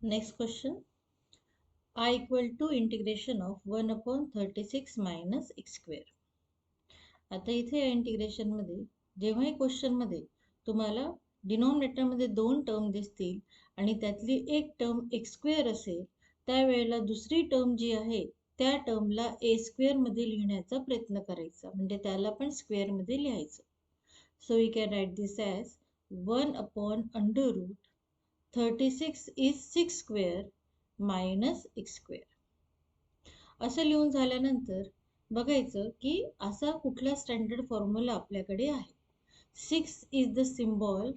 Next question. I equal to integration of 1 upon 36 minus x square. आता इथे या इंटिग्रेशनमध्ये जेव्हाही क्वेश्चनमध्ये तुम्हाला डिनॉमिनेटरमध्ये दोन टर्म दिसतील आणि त्यातली एक टर्म एक्स स्क्वेअर असेल, त्यावेळेला दुसरी टर्म जी आहे त्या टर्मला ए स्क्वेअरमध्ये लिहिण्याचा प्रयत्न करायचा, म्हणजे त्याला पण स्क्वेअरमध्ये लिहायचं. So we can write this as 1 upon under root 36 is 6 square minus x square. असं लिहून झाल्यानंतर बघायचं की असा कुठला स्टँडर्ड फॉर्म्युला आपल्याकडे आहे. 6 is the symbol,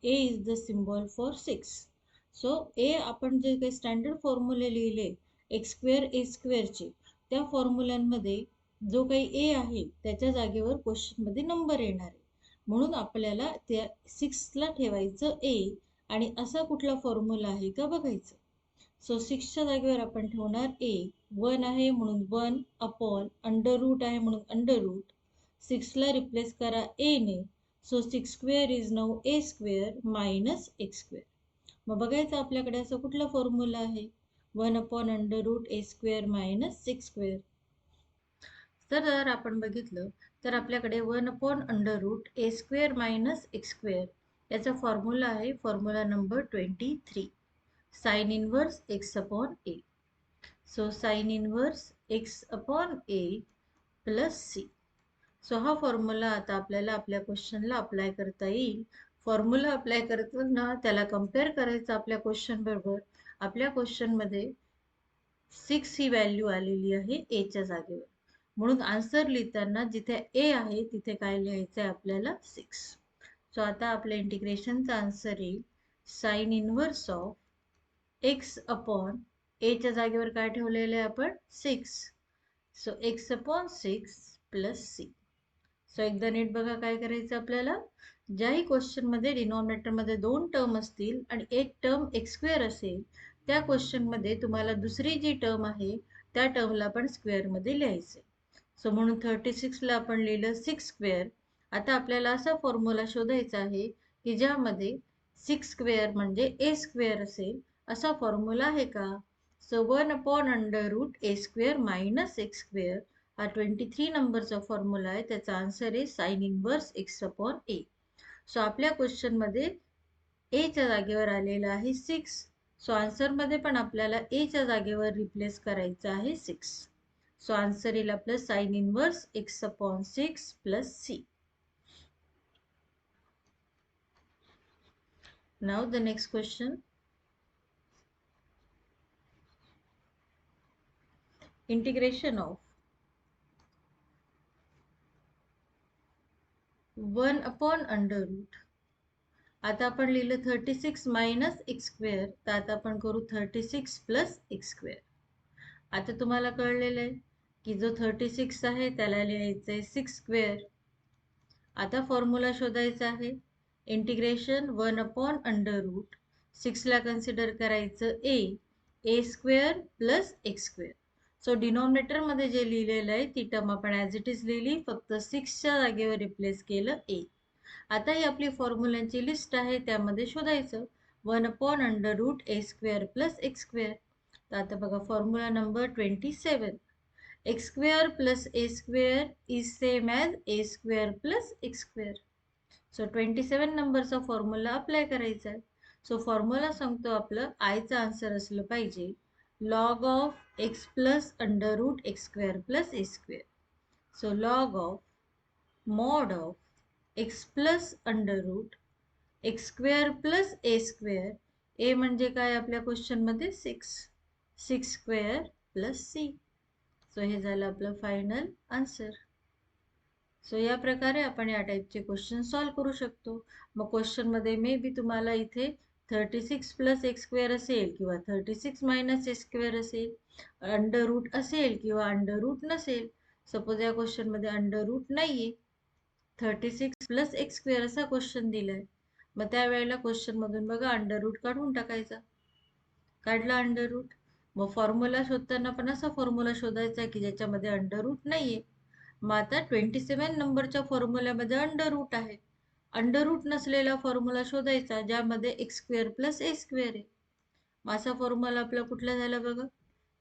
a is the symbol for 6. So a आपण जे काही स्टँडर्ड फॉर्म्युले लिहिले एक्स स्क्वेअर ए स्क्वेअरचे, त्या फॉर्म्युल्यांमध्ये जो काही ए आहे त्याच्या जागेवर क्वेश्चनमध्ये नंबर येणार आहे, म्हणून आपल्याला त्या 6ला ठेवायचं ए आणि असा कुठला फॉर्म्युला आहे का बघायचं. सो 6च्या जागेवर आपण ठेवणार ए. 1 आहे म्हणून 1 अपॉन अंडर रूट आहे म्हणून अंडर रूट. 6ला रिप्लेस करा ए ने. So 6 square is now a square minus x square. मग बघायचं आपल्याकडे असं कुठला फॉर्म्युला आहे 1 upon under root a square minus 6 square. तर जर आपण बघितलं तर आपल्याकडे 1 upon under root a square minus x square याचा फॉर्म्युला आहे, formula number 23, sine inverse x upon a. So sine inverse x upon a plus c. So हा formula आता आपल्याला आपल्या क्वेश्चनला अप्लाय करता येईल. फॉर्म्युला अप्लाय करताना त्याला कम्पेअर करायचं आपल्या क्वेश्चन बरोबर. आपल्या क्वेश्चनमध्ये 6 ही व्हॅल्यू आलेली आहे एच्या जागेवर, म्हणून आन्सर लिहिताना जिथे ए आहे तिथे काय लिहायचं आहे आपल्याला 6. सो आता आपल्या इंटिग्रेशनचा आन्सर येईल sine inverse of x upon एच्या जागेवर काय ठेवलेलं आहे आपण 6. So x upon 6 plus c. So एकदा नीट बघा काय करायचं आपल्याला. ज्याही क्वेश्चनमध्ये डिनॉमिनेटरमध्ये दोन टर्म असतील आणि एक टर्म एक्स स्क्वेअर असेल, त्या क्वेश्चनमध्ये तुम्हाला दुसरी जी टर्म आहे त्या टर्मला पण स्क्वेअरमध्ये लिहायचे. सो म्हणून 36ला आपण लिहिलं 6 स्क्वेअर. आता आपल्याला असा फॉर्म्युला शोधायचा आहे की ज्यामध्ये 6 स्क्वेअर म्हणजे ए स्क्वेअर असेल, असा फॉर्म्युला आहे का. So 1 upon under root a square minus x square हा 23 नंबरचा फॉर्म्युला आहे. त्याचा आन्सर आहे sign inverse x upon a. So आपल्या क्वेश्चनमध्ये एच्या जागेवर आलेलं आहे 6. सो आन्सरमध्ये पण आपल्याला एच्या जागेवर रिप्लेस करायचं आहे 6. सो आन्सर येईल आपलं sine inverse x upon 6 plus c. Now the next question. Integration of 1 upon under root. आता आपण लिहिलं 36 मायनस एक्स स्क्वेअर, तर आता आपण करू 36 प्लस एक्स स्क्वेअर. आता तुम्हाला कळलेलं आहे की जो 36 आहे त्याला लिहायचं आहे 6 स्क्वेअर. आता फॉर्म्युला शोधायचा आहे इंटिग्रेशन 1 अपॉन अंडर रूट 6ला कन्सिडर करायचं a square plus x square. So डिनॉमिनेटरमध्ये जे लिहिलेलं आहे ती टर्म आपण ॲज इट इज लिहिली, फक्त 6च्या जागेवर रिप्लेस केलं ए. आता ही आपली फॉर्म्युलांची लिस्ट आहे, त्यामध्ये शोधायचं 1 upon under root a square plus x square. तर आता बघा formula number 27, x square plus a square is same as A square plus x square. So 27 नंबरचा फॉर्म्युला अप्लाय करायचा आहे. सो फॉर्म्युला सांगतो आपलं आयचा आन्सर असलं पाहिजे log of x plus under root x square plus a square. So log of mod of x plus under root x square plus a square. A म्हणजे काय आपल्या क्वेश्चनमध्ये 6 स्क्वेअर प्लस सी. सो हे झालं आपलं final answer. So या प्रकारे आपण या टाईपचे क्वेश्चन सॉल्व्ह करू शकतो. मग क्वेश्चनमध्ये मे बी तुम्हाला इथे 36 प्लस एक्स स्क्वेअर असेल किंवा 36 मायनस एक्स स्क्वेअर असेल, अंडर रूट असेल किंवा अंडर रूट नसेल. सपोज या क्वेश्चनमध्ये अंडर रूट नाही आहे, 36 प्लस एक्स स्क्वेअर असा क्वेश्चन दिलाय. मग त्यावेळेला क्वेश्चनमधून बघा अंडर रूट काढून टाकायचा. काढला अंडर रूट, मग फॉर्म्युला शोधताना पण असा फॉर्म्युला शोधायचा की ज्याच्यामध्ये अंडर रूट नाहीये. मग आता 27 नंबरच्या फॉर्म्युल्यामध्ये अंडर रूट आहे. अंडर रूट नसलेला फॉर्म्युला शोधायचा ज्यामध्ये x square plus a square आहे. असा फॉर्म्युला आपला कुठला झाला बघा,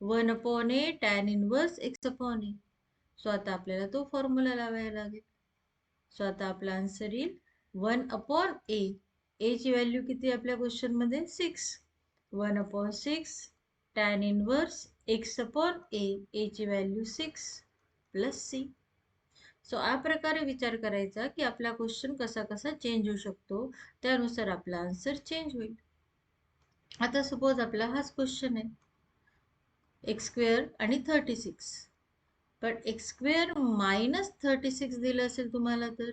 1/a tan inverse x/a. So आता आपल्याला तो फॉर्म्युला लावायला लागेल. सो आता आपला आन्सर येईल 1/a. a ची व्हॅल्यू किती आपल्या क्वेश्चन मध्ये 6. 1/6 tan इनवर्स x/a. a ची व्हॅल्यू 6 प्लस c. सो आ प्रकारे विचार करायचा की आपला क्वेश्चन कसा कसा चेंज होऊ शकतो, त्यानुसार आपला आन्सर चेंज होईल. आता सपोज आपला हाच क्वेश्चन आहे, x² आणि 36, पण x² मायनस 36 दिलं असेल तुम्हाला तर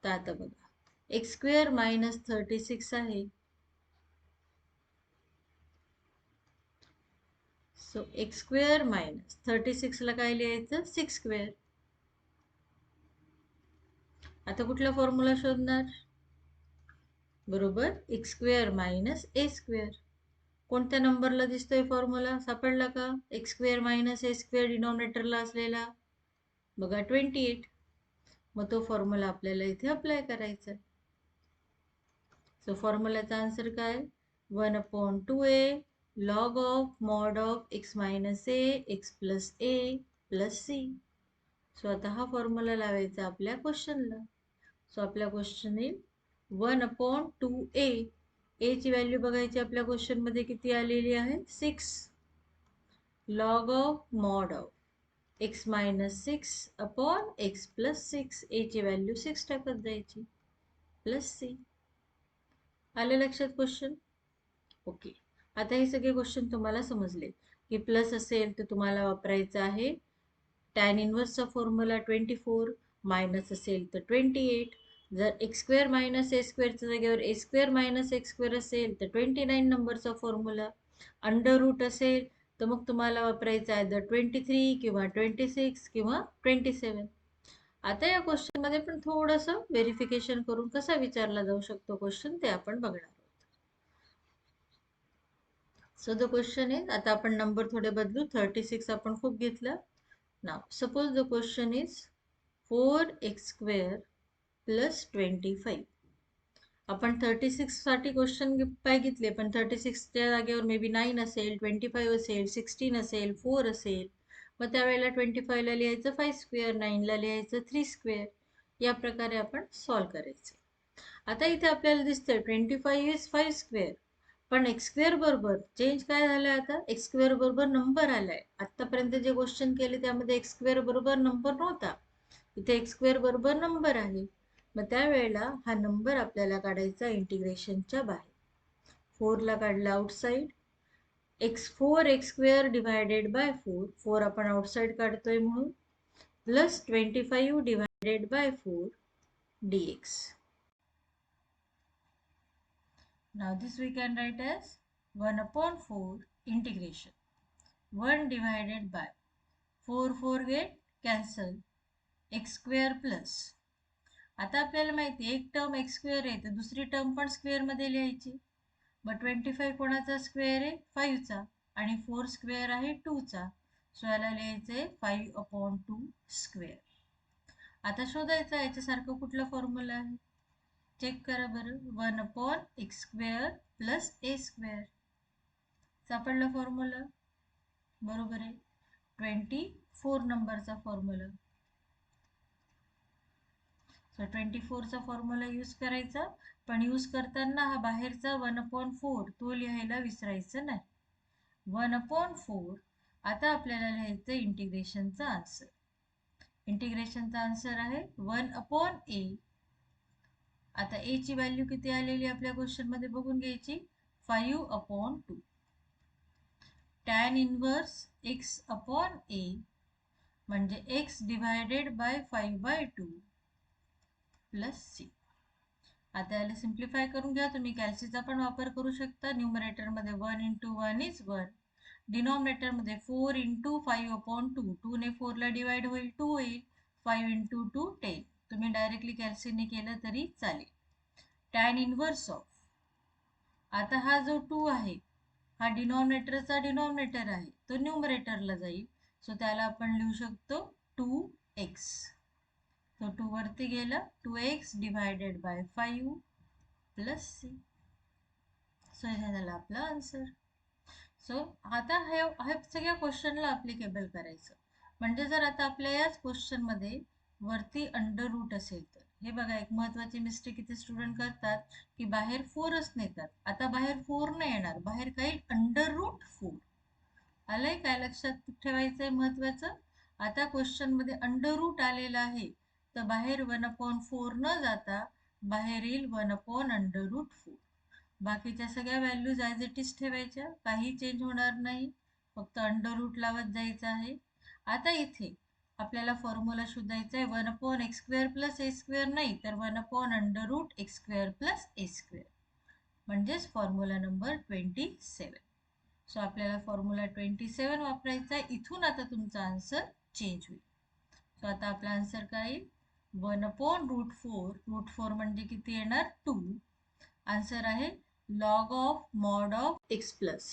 आता बघा, x² मायनस 36 आहे. सो x² मायनस 36 ला काय लिहायचं, 6². आता कुठला फॉर्म्युला शोधणार, बरोबर x² मायनस a². कोणत्या नंबरला दिसतोय फॉर्म्युला, सापडला का, x² मायनस a² डिनॉमिनेटरला असलेला, बघा 28. मग तो फॉर्म्युला आपल्याला इथे अप्लाय करायचा. सो फॉर्म्युलाचा आन्सर काय, 1/2a log of mod of x minus a x plus a plus c. So आता हा फॉर्म्युला लावायचा आपल्या क्वेश्चनला. सो आपला क्वेश्चन येईल 1/2a. a ची व्हॅल्यू बघायची आपल्या क्वेश्चन मध्ये किती आलेली आहे, 6. Log of mod of x minus 6 upon x plus 6. a ची व्हॅल्यू 6 टाकत जायची प्लस c. आले लक्षात क्वेश्चन? ओके. आता हे सगळे क्वेश्चन तुम्हाला समजले की प्लस असेल तर तुम्हाला वापरायचं आहे tan इनवर्सचा फॉर्म्युला 24, मायनस असेल तर 28. जर x² मायनस a² च्या जागेवर a² मायनस x² असेल तर 29 नंबरचा फॉर्म्युला. अंडर रूट असेल तर मग तुम्हाला वापरायचं आहे 23 किंवा 26 किंवा 27. आता या क्वेश्चन मध्ये पण थोडंसं व्हेरिफिकेशन करून कसा विचारला जाऊ शकतो क्वेश्चन ते आपण बघणार आहोत. सो द क्वेश्चन इज, आता आपण नंबर थोडे बदलू, 36 आपण खूप घेतला. नाव suppose the question is 4x² plus 25. आपण 36 साठी क्वेश्चन काय घेतले, पण 36 च्या जागेवर मे बी 9 असेल, 25 असेल, 16 असेल, 4 असेल. मग त्यावेळेला 25 ला लिहायचं 5², 9 ला लिहायचं 3². या प्रकारे आपण सॉल्व करायचे. आता इथे आपल्याला दिसतंय 25 इज 5², पण x² बरोबर चेंज काय झालंय, आता x² बरोबर नंबर आलाय. आतापर्यंत जे क्वेश्चन केले त्यामध्ये x² बरोबर नंबर नव्हता, इथे x² बरोबर नंबर आहे. मग त्यावेळेला हा नंबर आपल्याला काढायचा इंटिग्रेशनच्या बाहेर. 4 ला काढला आउटसाइड,4x² डिवायडेड बाय 4, 4 आपण आउटसाइड काढतोय म्हणून, plus 25 divided by 4 dx. Now this we can write as 1/4 integration 1 divided by 4 get cancel x² plus. आता आपल्याला माहिती आहे एक टर्म x² आहे तर दुसरी टर्म पण स्क्वेअर मध्ये लिहायची. मग 25 कोणाचा स्क्वेअर आहे, 5 चा, आणि 4 स्क्वेअर आहे 2 चा. सो याला लिहायचंय 5/2². आता शोधायचा याच्यासारखं कुठला फॉर्म्युला आहे, चेक करा बरं. 1/x² plus a². सापडला फॉर्म्युला, बरोबर आहे, 24 नंबरचा फॉर्म्युला. सो 24 चा फॉर्म्युला यूज करायचा, पण यूज करताना हा बाहेरचा 1/4 तो लिहायला विसरायचं नाही. 1/4. आता आपल्याला लिहायचं इंटिग्रेशनचा आन्सर. इंटिग्रेशनचा आन्सर आहे 1/a. आता a ची व्हॅल्यू किती आलेली आपल्या क्वेश्चन मध्ये बघून घ्यायची, 5/2. tan इनवर्स x/a म्हणजे x divided by 5/2 plus c. आता याला सिम्प्लिफाय करून घ्या. तुम्ही कॅल्सीचा पण वापर करू शकता. न्यूमरेटर मध्ये 1 × 1 इज 1. डिनॉमिनेटर मध्ये 4 × 5/2. 2 ने 4 ला डिवाइड होईल 2 होईल. 5 × 2 10. तुम्ही डायरेक्टली कॅल्सीने केलं तरी चालेल. tan इनवर्स ऑफ, आता हा जो 2 आहे हा डिनॉमिनेटरचा डिनॉमिनेटर आहे, तो न्यूमरेटरला जाईल. सो त्याला आपण लिहू शकतो 2x. तो 2 वरती गेला, 2x divided by 5 plus c. So हे झालं आपलं आन्सर. सो आता हे सगळ्या क्वेश्चनला अप्लिकेबल करायचं. म्हणजे जर आता आपल्या याच क्वेश्चनमध्ये वरती अंडर रूट असेल तर हे बघा, एक महत्वाची मिस्टेक इथे स्टुडंट करतात की बाहेर 4च नेतात. आता बाहेर 4 नाही येणार, बाहेर काही अंडर रूट 4 आलंय. काय लक्षात ठेवायचंय महत्वाचं? आता क्वेश्चन मध्ये अंडर रूट आलेलं आहे, तर बाहेर 1/4 न जाता बाहेर येईल 1/√4. बाकीच्या सगळ्या व्हॅल्यूज ॲज इट इज ठेवायच्या, काही चेंज होणार नाही, फक्त अंडर रूट लावत जायचं आहे. आता इथे आपल्याला फॉर्म्युला शोधायचा आहे 1/x² + a² नाही तर 1/√x² + a², म्हणजेच फॉर्म्युला नंबर 27. सो आपल्याला फॉर्म्युला 27 वापरायचा आहे. इथून आता तुमचा आन्सर चेंज होईल. सो आता आपला आन्सर काय येईल? 1/√4. √4 म्हणजे किती येणार? 2. आन्सर आहे log of mod of x plus.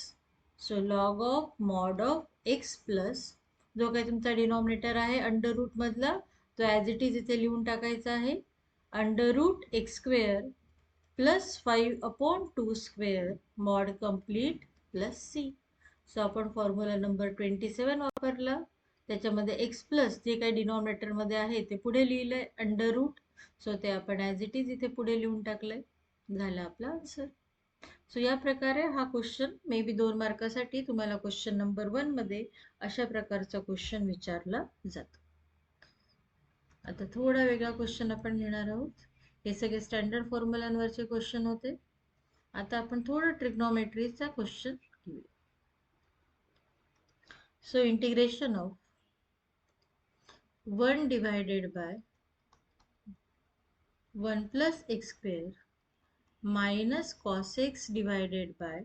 So log of mod of x plus जो काही तुमचा डिनॉमिनेटर आहे अंडर रूट मधला, तो ॲज इट इज इथे लिहून टाकायचा आहे. √x² + 5/2² mod complete plus c. So आपण फॉर्म्युला नंबर 27 वापरला. त्याच्यामध्ये x प्लस जे काही डिनॉमिनेटर मध्ये आहे ते पुढे लिहिलंय अंडर रूट. सो ते आपण ॲज इट इज इथे पुढे लिहून टाकलंय. झाला आपला आन्सर. सो या प्रकारे हा क्वेश्चन मे बी 2 मार्कासाठी तुम्हाला क्वेश्चन नंबर 1 मध्ये अशा प्रकारचा क्वेश्चन विचारला जातो. आता थोडा वेगळा क्वेश्चन आपण घेणार आहोत. हे सगळे स्टँडर्ड फॉर्म्युलांवरचे क्वेश्चन होते. आता आपण थोडं ट्रिग्नोमेट्रीचा क्वेश्चन घेऊया. So integration of 1 divided by 1 + x² minus cos x divided by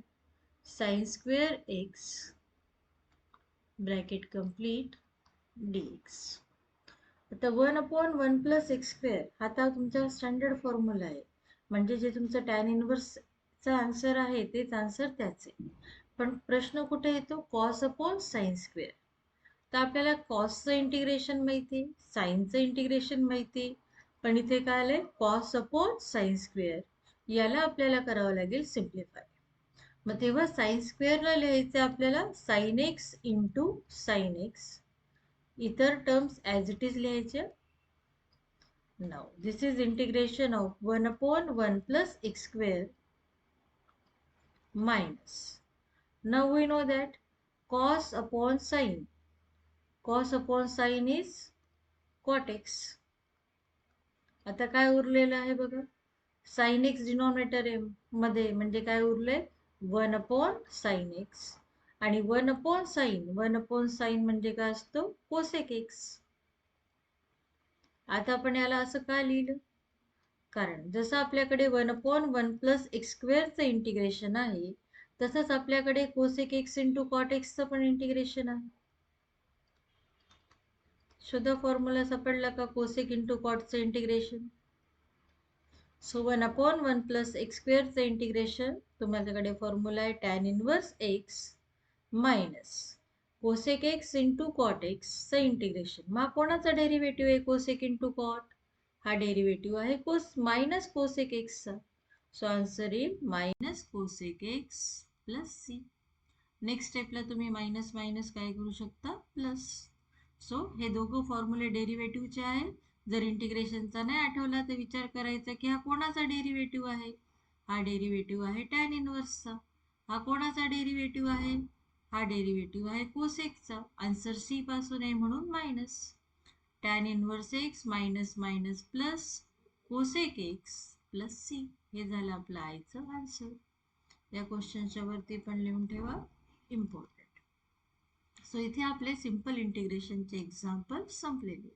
sin² x bracket complete dx. आता 1/1 + x² हा तर तुमचा स्टँडर्ड फॉर्म्युला आहे, म्हणजे जे तुमचं टॅन इनव्हर्सचा आन्सर आहे तेच आन्सर त्याचे. पण प्रश्न कुठे येतो? cos/sin². तर आपल्याला कॉसचं इंटिग्रेशन माहिती, साईनचं इंटिग्रेशन माहिती, पण इथे काय आलंय? cos/sin². याला आपल्याला करावं लागेल सिम्प्लिफाय. मग तेव्हा sin² ला लिहायचं आपल्याला sin x × sin x. इतर टर्म्स ॲज इट इज लिहायचे. Now this is integration of 1/1 + x² minus. Now we know that cos/sin. cos/sin is cot x. आता काय उरलेलं आहे बघा, sin x डिनॉमिनेटर मध्ये म्हणजे काय उरले? 1/sin x. आणि 1/sin म्हणजे काय असतो? cosec x. आता आपण याला असं का लिहिलं? कारण जसं आपल्याकडे 1/1 + x² चं इंटिग्रेशन आहे, तसंच आपल्याकडे cosec x × cot x चं पण इंटिग्रेशन आहे. शोधा फॉर्म्युला सापडला का cosec × cot चं इंटिग्रेशन. सो 1/1 + x² चं इंटिग्रेशन तुमच्याकडे फॉर्म्युला आहे tan inverse x minus cosec x × cot x चं इंटिग्रेशन. मग कोणाचा डेरिव्हेटिव्ह आहे cosec × cot? हा डेरिव्हेटिव्ह आहे मायनस cosec x चा. सो आन्सर येईल minus cosec x + c. Next स्टेपला तुम्ही मायनस मायनस काय करू शकता? प्लस. सो हे दोघं फॉर्म्युले डेरिव्हेटिव्हचे आहेत. जर इंटिग्रेशनचा नाही आठवला तर विचार करायचा की हा कोणाचा डेरिव्हेटिव्ह आहे? हा डेरिव्हेटिव्ह आहे टॅन इनव्हर्सचा. हा कोणाचा डेरिव्हेटिव्ह आहे? हा डेरिव्हेटिव्ह आहे कोसेकचा. आन्सर सी पासून आहे म्हणून minus. Tan inverse x minus minus plus cosec x + c. हे झालं आपलं आयचं आन्सर. या क्वेश्चनच्या वरती पण लिहून ठेवा, इम्पॉर्टंट. सो इथे आपले सिंपल इंटिग्रेशनचे एक्झाम्पल संपलेले.